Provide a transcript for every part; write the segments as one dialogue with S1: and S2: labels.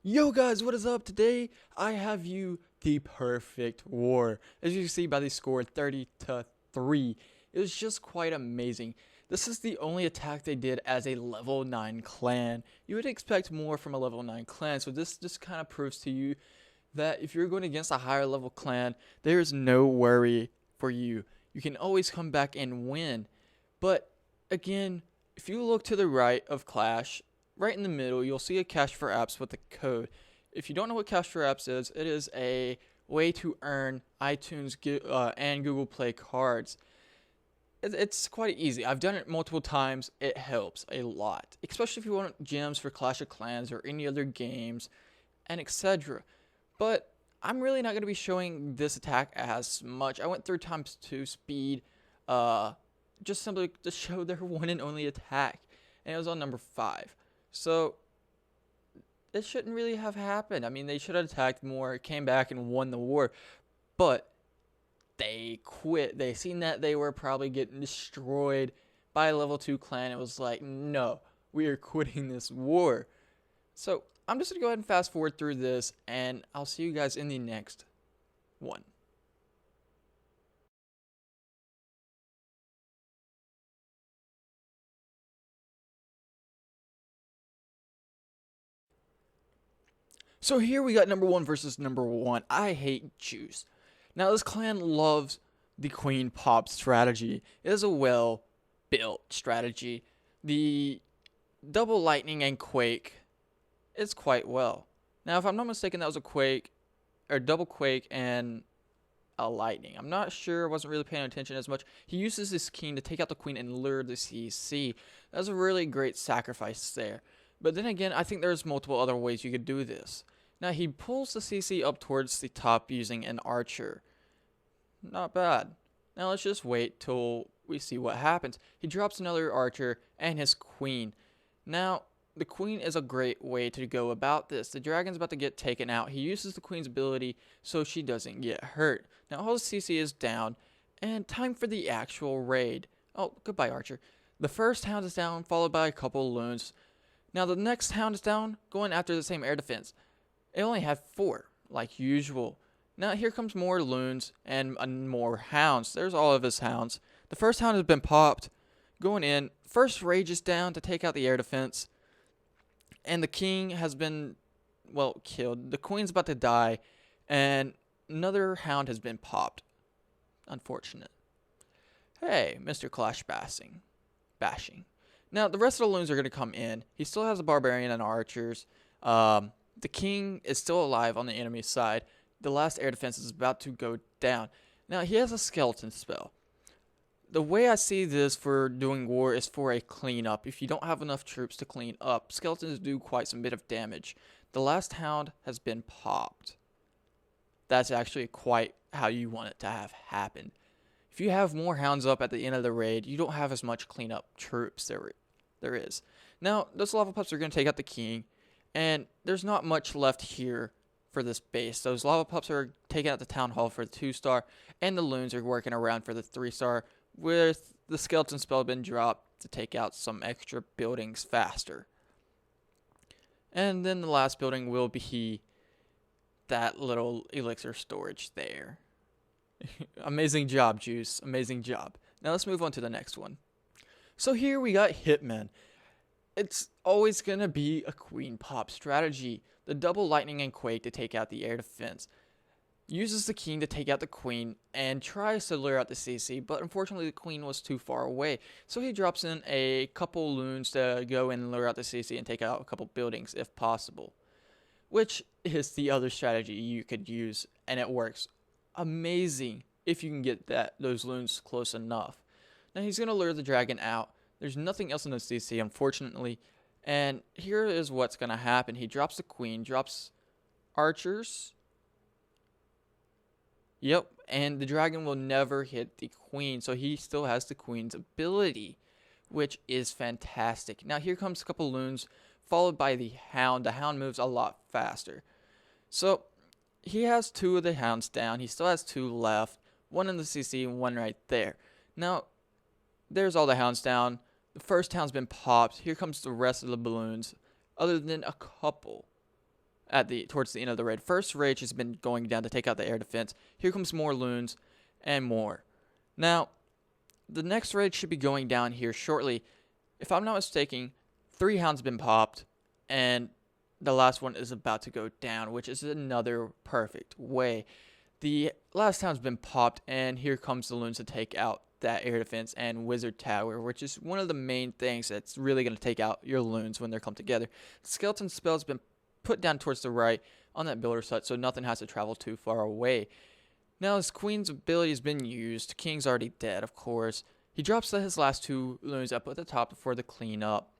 S1: Yo guys, what is up? Today I have you the perfect war. As you can see by the score 30-3, it was just quite amazing. This is the only attack they did as a level 9 clan. You would expect more from a level 9 clan, so this just kind of proves to you that if you're going against a higher level clan, there is no worry for you. You can always come back and win. But again, if you look to the right of Clash, right in the middle, you'll see a Cash for Apps with a code. If you don't know what Cash for Apps is, it is a way to earn iTunes and Google Play cards. It's quite easy. I've done it multiple times. It helps a lot, especially if you want gems for Clash of Clans or any other games, and etc. But I'm really not going to be showing this attack as much. I went through times 2 speed, uh, just simply to show their one and only attack, and it was on number 5. So it shouldn't really have happened. I mean, they should have attacked more, came back and won the war, but they quit. They seen that they were probably getting destroyed by a level 2 clan. It was like, no, we are quitting this war. So I'm just going to go ahead and fast forward through this, and I'll see you guys in the next one. So here we got number 1 versus number 1. I hate Juice. Now this clan loves the Queen Pop strategy. It is a well built strategy. The double lightning and quake is quite well. Now if I'm not mistaken, that was a quake or double quake and a lightning. I'm not sure. I wasn't really paying attention as much. He uses his king to take out the queen and lure the CC. That's a really great sacrifice there. But then again, I think there's multiple other ways you could do this. Now he pulls the CC up towards the top using an archer. Not bad. Now let's just wait till we see what happens. He drops another archer and his queen. Now the queen is a great way to go about this. The dragon's about to get taken out. He uses the queen's ability so she doesn't get hurt. Now all the CC is down, and time for the actual raid. Oh, goodbye, archer. The first hound is down, followed by a couple loons. Now the next hound is down, going after the same air defense. It only had 4, like usual. Now here comes more loons and more hounds. There's all of his hounds. The first hound has been popped. Going in. First rage is down to take out the air defense. And the king has been, well, killed. The queen's about to die. And another hound has been popped. Unfortunate. Hey, Mr. Clash bashing. Now, the rest of the loons are going to come in. He still has a barbarian and archers. The king is still alive on the enemy side. The last air defense is about to go down. Now, he has a skeleton spell. The way I see this for doing war is for a cleanup. If you don't have enough troops to clean up, skeletons do quite some bit of damage. The last hound has been popped. That's actually quite how you want it to have happened. If you have more hounds up at the end of the raid, you don't have as much cleanup troops there is. Now, those lava pups are going to take out the king, and there's not much left here for this base. Those lava pups are taking out the town hall for the 2-star, and the loons are working around for the 3-star, with the skeleton spell been dropped to take out some extra buildings faster. And then the last building will be that little elixir storage there. Amazing job, Juice. Amazing job. Now let's move on to the next one. So here we got Hitman. It's always going to be a Queen Pop strategy. The double lightning and quake to take out the air defense. Uses the king to take out the queen and tries to lure out the CC, but unfortunately the queen was too far away. So he drops in a couple loons to go and lure out the CC and take out a couple buildings if possible. Which is the other strategy you could use, and it works amazing if you can get those loons close enough. Now he's going to lure the dragon out. There's nothing else in the CC, unfortunately. And here is what's going to happen. He drops the queen, drops archers. Yep, and the dragon will never hit the queen, so he still has the queen's ability, which is fantastic. Now here comes a couple loons, followed by the hound. The hound moves a lot faster. So he has 2 of the hounds down. He still has 2 left, 1 in the CC and 1 right there. Now, there's all the hounds down. The first hound's been popped. Here comes the rest of the balloons, other than a couple. towards the end of the raid. First rage has been going down to take out the air defense. Here comes more loons and more. Now, the next raid should be going down here shortly. If I'm not mistaken, 3 hounds have been popped, and the last one is about to go down, which is another perfect way. The last hound's been popped, and here comes the loons to take out that air defense and wizard tower, which is one of the main things that's really going to take out your loons when they come together. The skeleton spell's been put down towards the right on that builder's hut, so nothing has to travel too far away. Now his queen's ability has been used. King's already dead, of course. He drops his last 2 loons up at the top before the cleanup.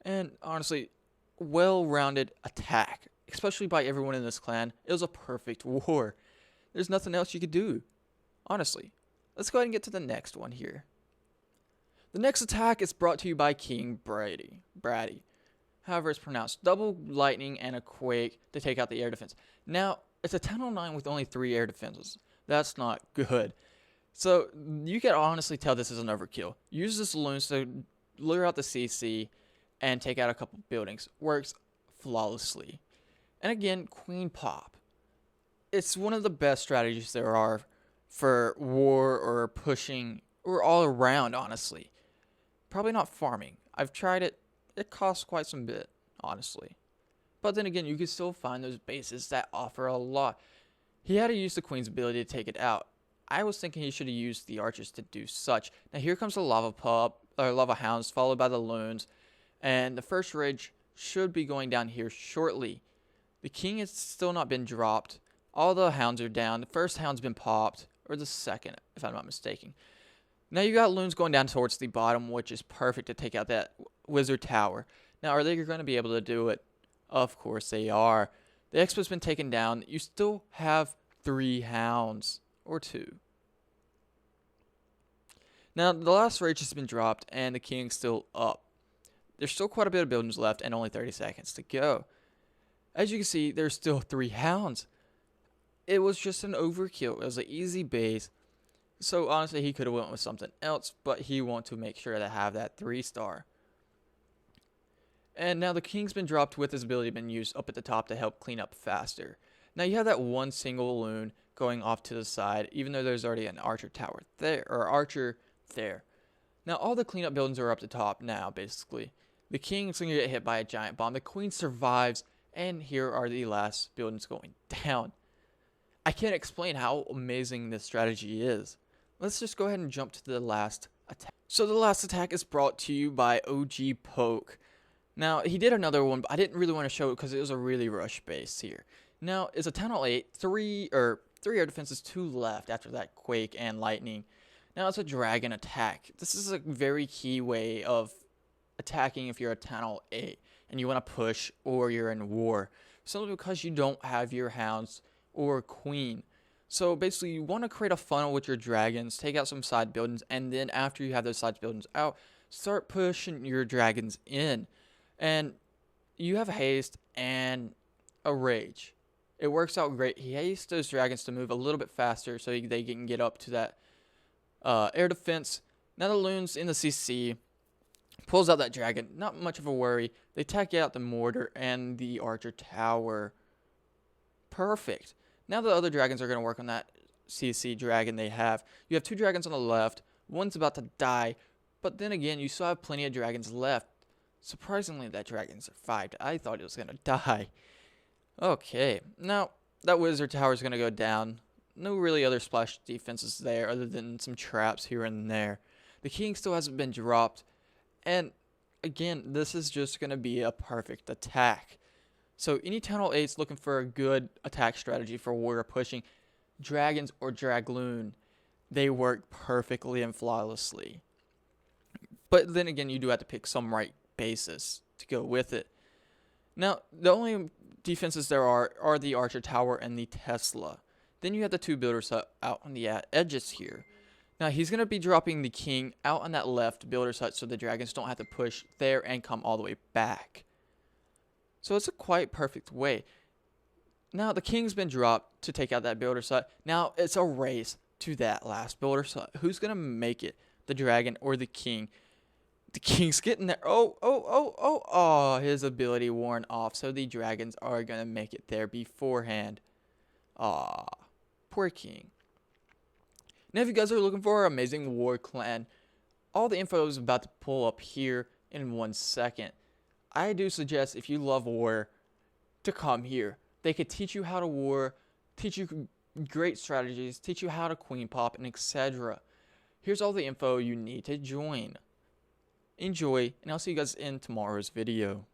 S1: And honestly, well-rounded attack, especially by everyone in this clan. It was a perfect war. There's nothing else you could do, honestly. Let's go ahead and get to the next one here. The next attack is brought to you by King Brady. However, it's pronounced double lightning and a quake to take out the air defense. Now, it's a 1009 with only 3 air defenses. That's not good. So, you can honestly tell this is an overkill. Use this loons to lure out the CC and take out a couple buildings. Works flawlessly. And again, Queen Pop. It's one of the best strategies there are for war or pushing or all around, honestly. Probably not farming. I've tried it. It costs quite some bit, honestly. But then again, you can still find those bases that offer a lot. He had to use the queen's ability to take it out. I was thinking he should have used the archers to do such. Now here comes the lava hounds, followed by the loons, and the first rage should be going down here shortly. The king has still not been dropped. All the hounds are down. The first hound's been popped, or the second, if I'm not mistaken. Now you got loons going down towards the bottom, which is perfect to take out that wizard tower. Now, are they going to be able to do it? Of course they are. The expo's been taken down. You still have 3 hounds, or 2. Now, the last rage has been dropped, and the king's still up. There's still quite a bit of buildings left, and only 30 seconds to go. As you can see, there's still 3 hounds. It was just an overkill. It was an easy base. So honestly, he could have went with something else, but he wanted to make sure to have that 3-star. And now the king's been dropped with his ability been used up at the top to help clean up faster. Now you have that one single loon going off to the side, even though there's already an archer tower there, or archer there. Now all the cleanup buildings are up the top now, basically. The king's going to get hit by a giant bomb. The queen survives, and here are the last buildings going down. I can't explain how amazing this strategy is. Let's just go ahead and jump to the last attack. So the last attack is brought to you by OG Poke. Now, he did another one, but I didn't really want to show it because it was a really rush base here. Now, it's a Town Hall 8, 3 air defenses, 2 left after that quake and lightning. Now, it's a dragon attack. This is a very key way of attacking if you're a Town Hall 8 and you want to push or you're in war. Simply because you don't have your hounds or queen. So basically, you want to create a funnel with your dragons, take out some side buildings, and then after you have those side buildings out, start pushing your dragons in. And you have haste and a rage. It works out great. He hastes those dragons to move a little bit faster so they can get up to that air defense. Now the loons in the CC pulls out that dragon. Not much of a worry. They take out the mortar and the archer tower. Perfect. Now the other dragons are going to work on that CC dragon they have. You have 2 dragons on the left. One's about to die. But then again, you still have plenty of dragons left. Surprisingly, that dragon survived. I thought it was going to die. Okay. Now, that wizard tower is going to go down. No really other splash defenses there other than some traps here and there. The king still hasn't been dropped. And again, this is just going to be a perfect attack. So any Town Hall 8's looking for a good attack strategy for warrior pushing, dragons or dragloon, they work perfectly and flawlessly. But then again, you do have to pick some right bases to go with it. Now, the only defenses there are the archer tower and the Tesla. Then you have the 2 builders out on the edges here. Now, he's going to be dropping the king out on that left builder's hut so the dragons don't have to push there and come all the way back. So it's a quite perfect way. Now, the king's been dropped to take out that builder's hut. Now, it's a race to that last builder's hut. Who's going to make it? The dragon or the king? The king's getting there. Oh, his ability worn off, so the dragons are going to make it there beforehand. Aw, poor king. Now, if you guys are looking for our amazing war clan, all the info is about to pull up here in 1 second. I do suggest, if you love war, to come here. They could teach you how to war, teach you great strategies, teach you how to queen pop, and etc. Here's all the info you need to join. Enjoy, and I'll see you guys in tomorrow's video.